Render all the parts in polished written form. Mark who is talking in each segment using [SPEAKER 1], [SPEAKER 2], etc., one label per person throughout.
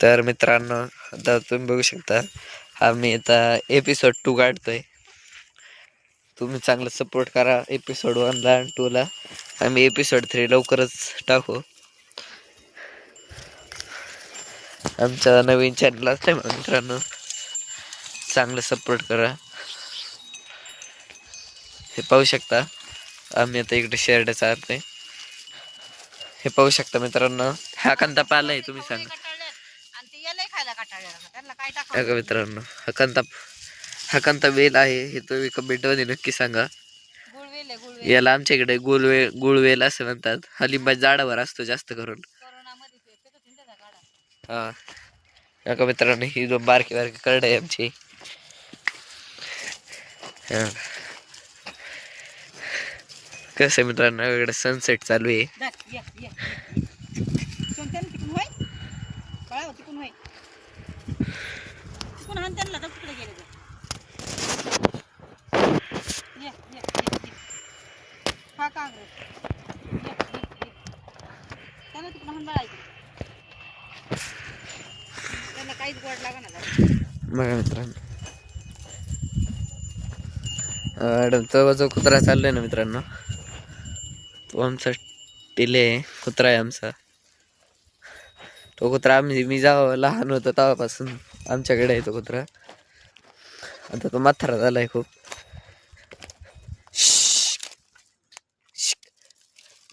[SPEAKER 1] तर मित्रांनो, आता तुम्ही बघू शकता आम्ही आता एपिसोड 2 काढतोय. तुम्ही चांगला सपोर्ट करा एपिसोड 1 ला आणि 2 ला. आम्ही एपिसोड 3 लवकरच टाकू. आमच्या नवीन चॅनल असते मित्रांनो, चांगलं सपोर्ट करा. हे पाहू शकता आम्ही आता इकडे शेरडे चालतोय. हे पाहू शकता मित्रांनो, हा कांदा पालाय. तुम्ही सांगा मित्रांनो, हा कांदा वेल आहे हे तुम्ही कमेंट मध्ये नक्की सांगा. याला आमच्या इकडे गुळवेल असं म्हणतात. हा लिंबा झाडावर असतो जास्त करून. हा का मित्रांनो, ही दोन बारकी बारकी करड आहे आमची. कसं मित्रांनो, इकडे सनसेट चालू आहे. बघा मित्रांनो, जो कुत्रा चाललाय ना मित्रांनो, तो आमचा टिले कुत्रा आहे आमचा. तो कुत्रा मी जेव्हा लहान होतो तेव्हापासून आमच्याकडे आहे तो कुत्रा. आता तो म्हातारा झालाय खूप.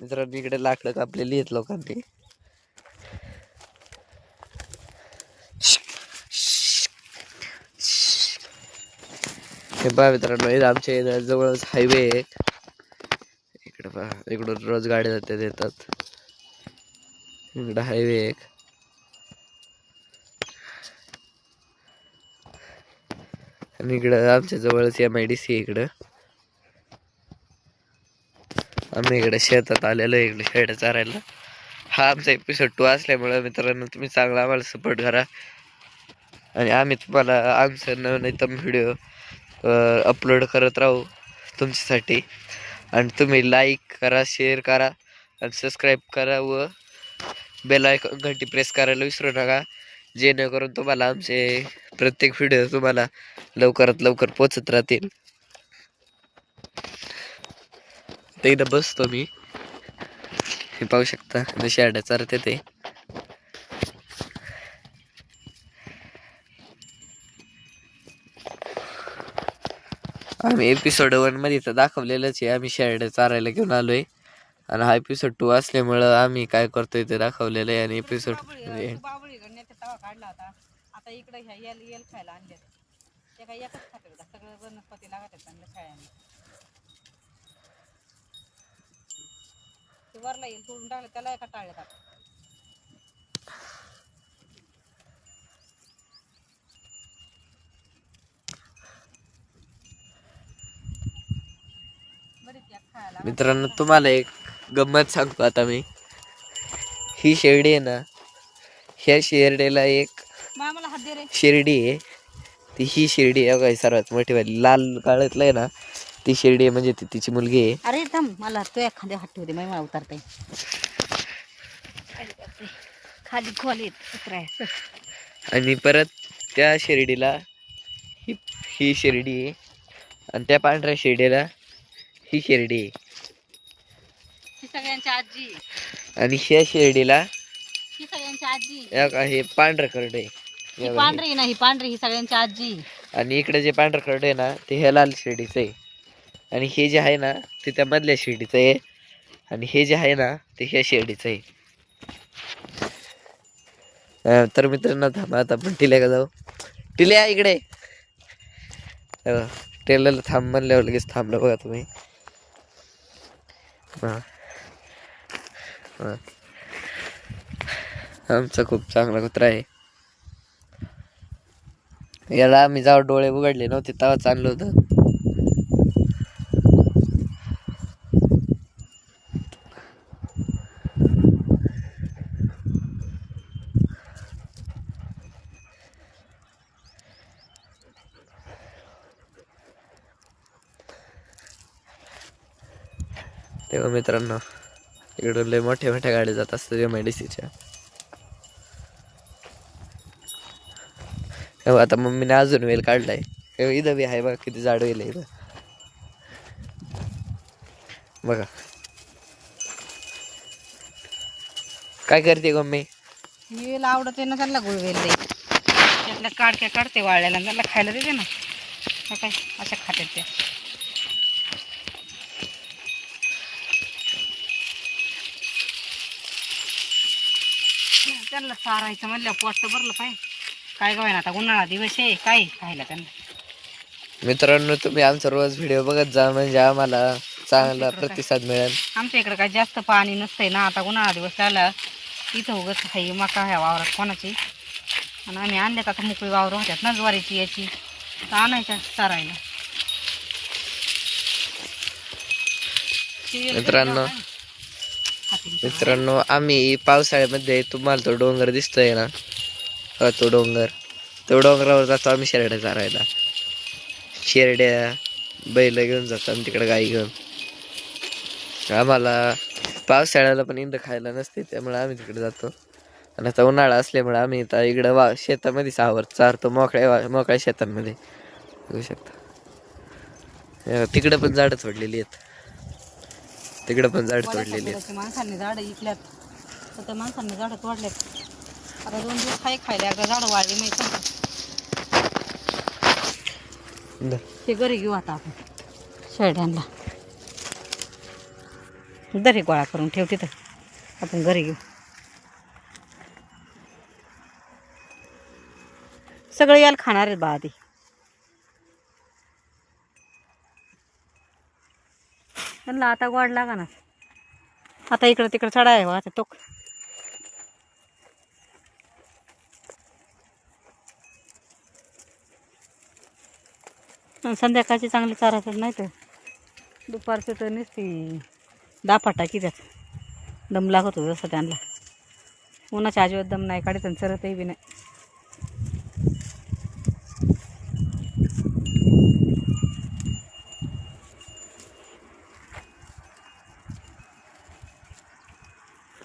[SPEAKER 1] मित्रांनो, इकडे लाकडं कापलेली आहेत लोकांनी. हे पहा मित्रांनो, आमच्या जवळच हायवे आहे. इकडे पहा, इकडून रोज गाड्या जातात येतात. इकडे हायवे एक. आणि इकडं आमच्या जवळच MIDC इकडं. आम्ही इकडे शेतात आलेलो आहे, इकडे शेड चारायला. हा आमचा एपिसोड 2 असल्यामुळे मित्रांनो, तुम्ही चांगला आम्हाला सपोर्ट करा. आणि आम्ही तुम्हाला आमचं नवनवीन व्हिडिओ अपलोड करत राहू तुमच्यासाठी. आणि तुम्ही लाईक करा, शेअर करा आणि सबस्क्राईब करा व बेल आयकॉन घंटी प्रेस करायला विसरू नका, जेणेकरून तुम्हाला आमचे प्रत्येक व्हिडिओ तुम्हाला लवकरात लवकर पोचत राहतील. ते एकदा बसतो मी. हे पाहू शकता जशी आड्या चारते ते. आम्ही एपिसोड 1 मध्ये तर दाखवलेलंच आहे, आम्ही शेरडे चारायला घेऊन आलोय. आणि हा एपिसोड 2 असल्यामुळं आम्ही काय करतोय ते दाखवलेलं आहे. आणि एपिसोड
[SPEAKER 2] आता इकडे येल खायला आणले ते काही एकच खाते सगळं वनस्पती लागत शाळांना. ते वरला येईल तोडून टाकलं त्याला एका टाळल्यात.
[SPEAKER 1] मित्रांनो, तुम्हाला एक गंमत सांगतो आता मी. ही शेरडी आहे ना, ह्या शेरडीला एक शिर्डी आहे. ती ही शिर्डी आहे सर्वात मोठी वाली लाल काळातलं आहे ना, ती शिर्डी आहे. म्हणजे ती तिची मुलगी आहे.
[SPEAKER 2] अरे थांब, मला तो एखाद्या हात ठेवते मला उतरता येईल. खाली खोल येत.
[SPEAKER 1] आणि परत त्या शिर्डीला ही शिर्डी आहे. आणि त्या पांढऱ्या शिर्डीला ही शिर्डी आहे.
[SPEAKER 2] सगळ्यांची आजी.
[SPEAKER 1] आणि ह्या शिर्डीला
[SPEAKER 2] ही सगळ्यांची आजी.
[SPEAKER 1] हे पांढरं करड आहे.
[SPEAKER 2] ही पांढरी नाही, पांढरी ही सगळ्यांची आजी.
[SPEAKER 1] आणि इकडे जे पांढरं करड आहे ना, ते ह्या लाल शिर्डीचं आहे. आणि हे जे आहे ना, ते त्या मधल्या शिर्डीचं आहे. आणि हे जे आहे ना, ते ह्या शिर्डीचं आहे. तर मित्रांनो, थांबा आता आपण टिल्या जाऊ. टिल्या इकडे. टेलरला थांब म्हणल्यावर लगेच थांबलं बघा तुम्ही. आमचा खूप चांगला कुत्रा आहे. याला आम्ही जेव्हा डोळे उघडले नव्हते तेव्हा चांगलं होतं. तेव्हा मित्रांनो, इकडून लय मोठ्या मोठ्या गाड्या जात असतात MIDCच्या. आता मम्मीने अजून वेल काढलाय. इथं बी आहे बघा, किती जाड वेल आहे इथं बघा. काय करते मम्मी?
[SPEAKER 2] वेल आवडते ना त्यांना, गुळवेल लई. त्यातल्या काडक्या काढते वाळल्याला, त्यांना खायला देते ना. काय अशा खात्यात त्या. त्यांना सारायचं म्हणलं पोट तर भरलं पाहिजे. काय गवाय ना, आता उन्हाळा दिवस आहे, काय खायला त्यांना.
[SPEAKER 1] मित्रांनो, तुम्ही आमचा रोज व्हिडिओ बघत जा, म्हणजे आम्हाला चांगला प्रतिसाद मिळेल.
[SPEAKER 2] आमच्या इकडे काय जास्त पाणी नसतंय ना, आता उन्हाळा दिवस आला. इथं उगत हाई मका ह्या वावरात कोणाची, आणि आम्ही आणल्यात आता मोकळी वावर होत्यात ना ज्वारीची याची, तर आणायच्या चारायला.
[SPEAKER 1] मित्रांनो, आम्ही पावसाळ्यामध्ये, तुम्हाला तो डोंगर दिसतोय ना, तो डोंगरावर जातो आम्ही शेरड्या चारायला. शेरड्या बैल घेऊन जातो आम्ही तिकडे, गाई घेऊन. आम्हाला पावसाळ्याला पण इंद खायला नसते, त्यामुळे आम्ही तिकडे जातो. आणि आता उन्हाळा असल्यामुळे आम्ही इथं इकडं शेतामध्ये सावर चारतो, मोकळ्या शेतांमध्ये. बघू शकता तिकडं पण झाडं तोडलेली आहेत, तिकडं पण झाडं तोडलेली आहेत.
[SPEAKER 2] माणसांनी झाडं इकल्यात, तर त्या माणसांनी झाडं तोडल्यात. आता 2 दिवस हाय खायला, एकदा झाडं वाढली माहिती. ते घरी घेऊ आता आपण शेरड्यांना. दरी गोळा करून ठेव तिथं, आपण घरी घेऊ. सगळे याला खाणार आहेत बा आधी. त्यांना आता गोड लागा ना. आता इकडं तिकडं चढा आहे आता तो. संध्याकाळची चांगली चारायचं नाही तर दुपारचं तर नुसती दाफा टाकी त्यात. दम लागत होतं जसं त्यांना. उन्हाच्या अजिबात दम नाही काढत आणि चरतही बी नाही.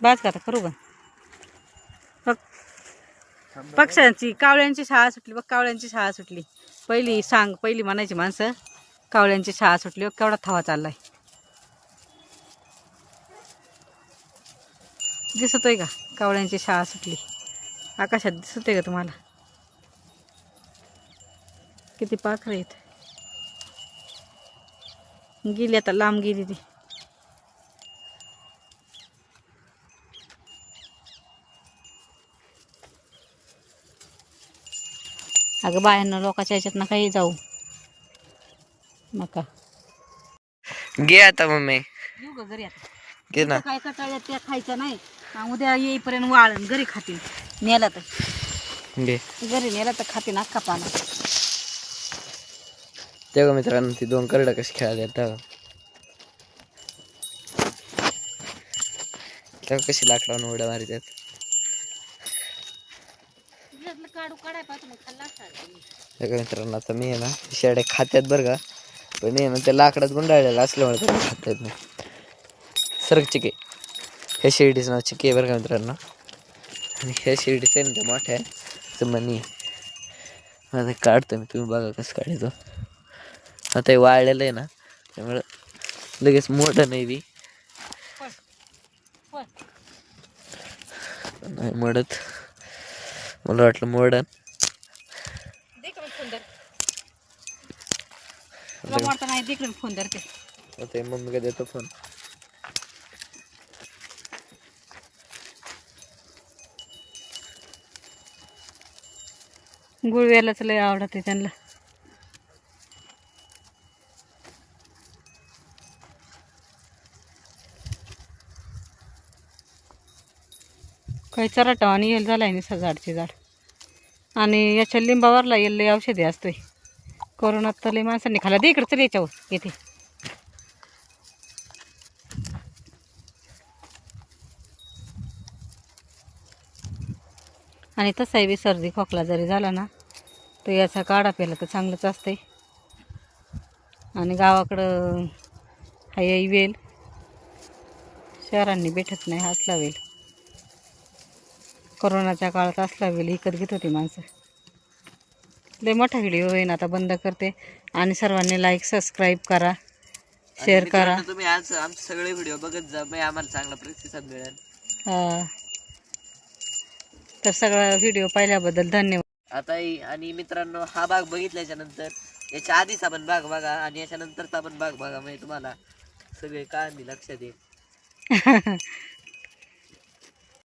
[SPEAKER 2] बाज का आता करू का? बघ पक्ष्यांची, कावळ्यांची शाळा सुटली बघ, कावळ्यांची शाळा सुटली. पहिली म्हणायची माणसं, कावळ्यांची शाळा सुटली. बघ केवढा थवा चाललाय, दिसतोय का? कावळ्यांची शाळा सुटली. आकाशात दिसतोय का तुम्हाला? किती पाखरं आहेत. गेली आता, लांब गेली ती. अगं बाहेरनं लोकांच्या ह्याच्यात ना काही जाऊ नका.
[SPEAKER 1] घे आता मम्मी,
[SPEAKER 2] येऊ ग घरी आता.
[SPEAKER 1] घे ना.
[SPEAKER 2] काय कटाळ्यात त्या खायचं नाही, उद्या येईपर्यंत वाळण घरी खातील. नेला तर
[SPEAKER 1] घे,
[SPEAKER 2] घरी नेला तर खातील अख्खा पाना.
[SPEAKER 1] तेव्हा मित्रांनो, ती 2 करडं कशी खेळायला तेव्हा कशी लाकडावर उड्या मारितात.
[SPEAKER 2] काढू काढाय पाहतो मग खाल्ला असता.
[SPEAKER 1] मित्रांनो, आता मी आहे ना, शेड्या खात्यात बरं का, पण आहे ना त्या लाकडात गुंडाळलेलं असल्यामुळे त्याला खाता येत नाही. सरक चिके, ह्या शेरडीचं नाव चिके आहे बरं का मित्रांनो. आणि ह्या शेरडीचं आहे ना, त्या मोठ्या मनी. आता काढतो मी, तुम्ही बघा कसं काढायचं. आता हे वाळलेलं आहे ना, त्यामुळं लगेच मोठं नाही बी नाही मडत. मला वाटलं मोडन.
[SPEAKER 2] फोन धरते.
[SPEAKER 1] आता मम्मी का देतो फोन.
[SPEAKER 2] गुळवेलाच लय आवडते त्यांना. काही चराटा आणि येल झालाय निसा झाडचे झाड. आणि याच्या लिंबावरला येल लय औषधी असतोय. कोरोनात तर लय माणसांनी खाल्ला. दे इकडे, चल याच्यावर येते. आणि तसाही बी सर्दी खोकला जरी झाला ना, तर याचा काढा प्यायला तर चांगलंच असतंय. आणि गावाकडं हाय वेल, शहरांनी भेटत नाही असला वेल. कोरोनाच्या काळात असला वेल विकत घेत होती माणसं. लय मोठा व्हिडिओ होईन, आता बंद करते. आणि सर्वांनी लाईक सबस्क्राईब करा, शेअर करा.
[SPEAKER 1] मित्रांनो, तुम्ही आज आमचे सगळे व्हिडिओ बघत जा, मग आम्हाला चांगला प्रतिसाद मिळेल.
[SPEAKER 2] हा. तर सगळा व्हिडिओ पाहिल्याबद्दल धन्यवाद.
[SPEAKER 1] आता आणि मित्रांनो, हा भाग बघितल्याच्या नंतर याच्या आधीचा पण भाग बघा आणि याच्या नंतरचा पण भाग बघा, म्हणजे तुम्हाला सगळे कहाणी लक्षात येईल.